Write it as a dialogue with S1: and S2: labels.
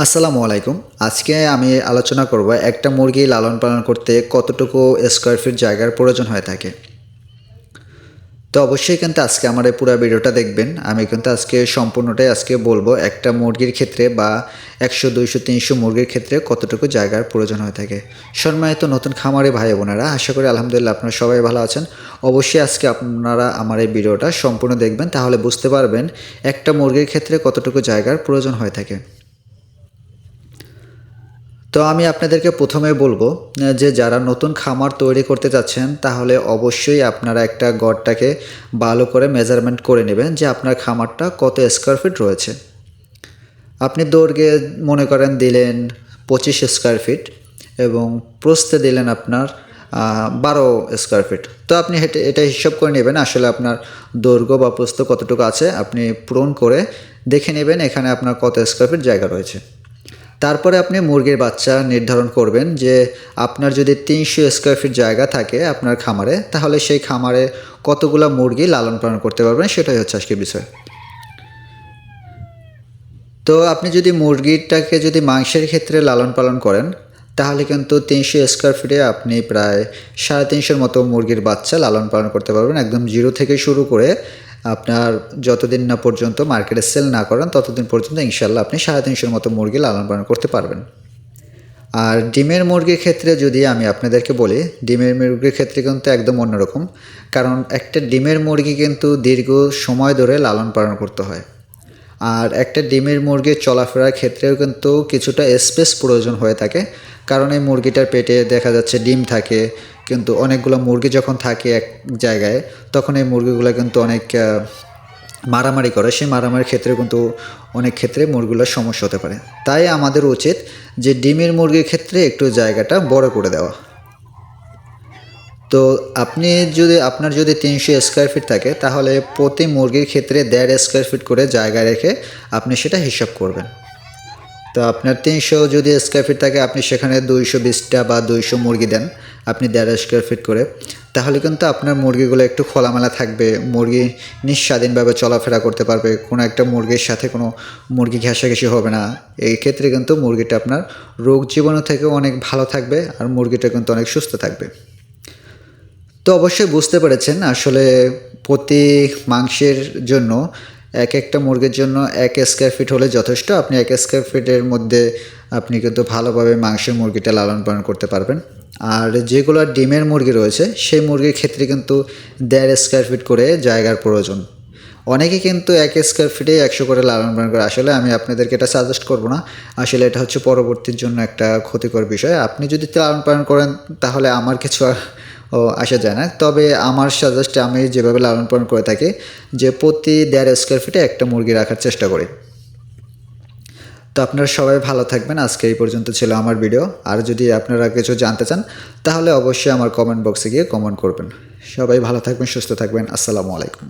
S1: আসসালামু আলাইকুম। আজকে আমি আলোচনা করব একটা মুরগি লালন পালন করতে কতটুকু স্কয়ার ফিট জায়গার প্রয়োজন হয়ে থাকে। তো অবশ্যই কিন্তু আজকে আমার এই পুরা ভিডিওটা দেখবেন। আমি কিন্তু আজকে সম্পূর্ণটাই বলবো একটা মুরগির ক্ষেত্রে বা ১০০, ২০০, ৩০০ মুরগির ক্ষেত্রে কতটুকু জায়গার প্রয়োজন হয়ে থাকে। সম্মানিত নতুন খামারি ভাই বোনেরা, আশা করি আলহামদুলিল্লাহ আপনারা সবাই ভালো আছেন। অবশ্যই আজকে আপনারা আমার এই ভিডিওটা সম্পূর্ণ দেখবেন, তাহলে বুঝতে পারবেন একটা মুরগির ক্ষেত্রে কতটুকু জায়গার প্রয়োজন হয়ে থাকে। তো আমি আপনাদেরকে প্রথমে বলবো যে যারা নতুন খামার তৈরি করতে চাচ্ছেন, তাহলে অবশ্যই আপনারা একটা ঘরটাকে ভালো করে মেজারমেন্ট করে নেবেন যে আপনার খামারটা কত স্কয়ার ফিট রয়েছে। আপনি দৈর্ঘ্যে মনে করেন দিলেন 25 স্কয়ার ফিট এবং প্রস্থে দিলেন আপনার 12 স্কয়ার ফিট। তো আপনি এটা হিসাব করে নেবেন আসলে আপনার দৈর্ঘ্য বা প্রস্থ কতটুকু আছে, আপনি পূরণ করে দেখে নেবেন এখানে আপনার কত স্কয়ার ফিট জায়গা রয়েছে। তারপরে আপনি মুরগির বাচ্চা নির্ধারণ করবেন যে আপনার যদি ৩০০ স্কয়ার ফিট জায়গা থাকে আপনার খামারে, তাহলে সেই খামারে কতগুলা মুরগি লালন পালন করতে পারবেন, সেটাই হচ্ছে আজকের বিষয়। তো আপনি যদি মুরগিটাকে যদি মাংসের ক্ষেত্রে লালন পালন করেন, তাহলে কিন্তু ৩০০ স্কয়ার ফিটে আপনি প্রায় ৩৫০-র মতো মুরগির বাচ্চা লালন পালন করতে পারবেন, একদম জিরো থেকে শুরু করে আপনার যতদিন না পর্যন্ত মার্কেটে সেল না করেন ততদিন পর্যন্ত ইনশাল্লাহ আপনি ৩৫০-র মতো মুরগি লালন পালন করতে পারবেন। আর ডিমের মুরগির ক্ষেত্রে যদি আমি আপনাদেরকে বলি, ডিমের মুরগির ক্ষেত্রে কিন্তু একদম অন্যরকম। কারণ একটা ডিমের মুরগি কিন্তু দীর্ঘ সময় ধরে লালন পালন করতে হয়। আর একটা ডিমের মুরগির চলাফেরার ক্ষেত্রেও কিন্তু কিছুটা স্পেস প্রয়োজন হয়ে থাকে। কারণ এই মুরগিটার পেটে দেখা যাচ্ছে ডিম থাকে, কিন্তু অনেকগুলো মুরগি যখন থাকে এক জায়গায়, তখন এই মুরগিগুলো কিন্তু অনেক মারামারি করে। সেই মারামারির ক্ষেত্রে কিন্তু অনেক ক্ষেত্রে মুরগিগুলোর সমস্যা হতে পারে। তাই আমাদের উচিত যে ডিমের মুরগির ক্ষেত্রে একটু জায়গাটা বড় করে দেওয়া। তো আপনার যদি ৩০০ স্কয়ার ফিট থাকে, তাহলে প্রতি মুরগির ক্ষেত্রে ১.৫ স্কয়ার ফিট করে জায়গা রেখে আপনি সেটা হিসাব করবেন। তো আপনার ৩০০ যদি স্কয়ার ফিট থাকে, আপনি সেখানে ২২০টা বা ২০০ মুরগি দেন আপনি ১.৫ স্কয়ার ফিট করে, তাহলে কিন্তু আপনার মুরগিগুলো একটু খোলামেলা থাকবে, মুরগি নিঃস্বাধীনভাবে চলাফেরা করতে পারবে, কোনো একটা মুরগির সাথে কোনো মুরগি ঘেঁষাঘেঁষি হবে না। এই ক্ষেত্রে কিন্তু মুরগিটা আপনার রোগ জীবাণু থেকে অনেক ভালো থাকবে আর মুরগিটা কিন্তু অনেক সুস্থ থাকবে। তো অবশ্যই বুঝতে পেরেছেন আসলে প্রতি মাংসের জন্য একটা মুরগির জন্য ১ স্কয়ার ফিট হলে যথেষ্ট। আপনি ১ স্কয়ার ফিটের মধ্যে আপনি কিন্তু ভালোভাবে মাংসের মুরগিটা লালন পালন করতে পারবেন। আর যেগুলো ডিমের মুরগি রয়েছে সেই মুরগির ক্ষেত্রে কিন্তু ১.৫ স্কয়ার ফিট করে জায়গার প্রয়োজন। অনেকে কিন্তু ১ স্কয়ার ফিটে ১০০ করে লালন পালন করে। আসলে আমি আপনাদেরকে এটা সাজেস্ট করব না। আসলে এটা হচ্ছে পরবর্তীর জন্য একটা ক্ষতিকর বিষয়। আপনি যদি লালন পালন করেন তাহলে আমার কিছু আর আসা যায় না। তবে আমার সাজেস্টে আমি যেভাবে লালন পালন করে থাকি যে প্রতি ১.৫ স্কয়ার ফিটে একটা মুরগি রাখার চেষ্টা করি। তো আপনারা সবাই ভালো থাকবেন। আজকে এই পর্যন্ত ছিল আমার ভিডিও। আর যদি আপনারা কিছু জানতে চান, তাহলে অবশ্যই আমার কমেন্ট বক্সে গিয়ে কমেন্ট করবেন। সবাই ভালো থাকবেন, সুস্থ থাকবেন। আসসালামু আলাইকুম।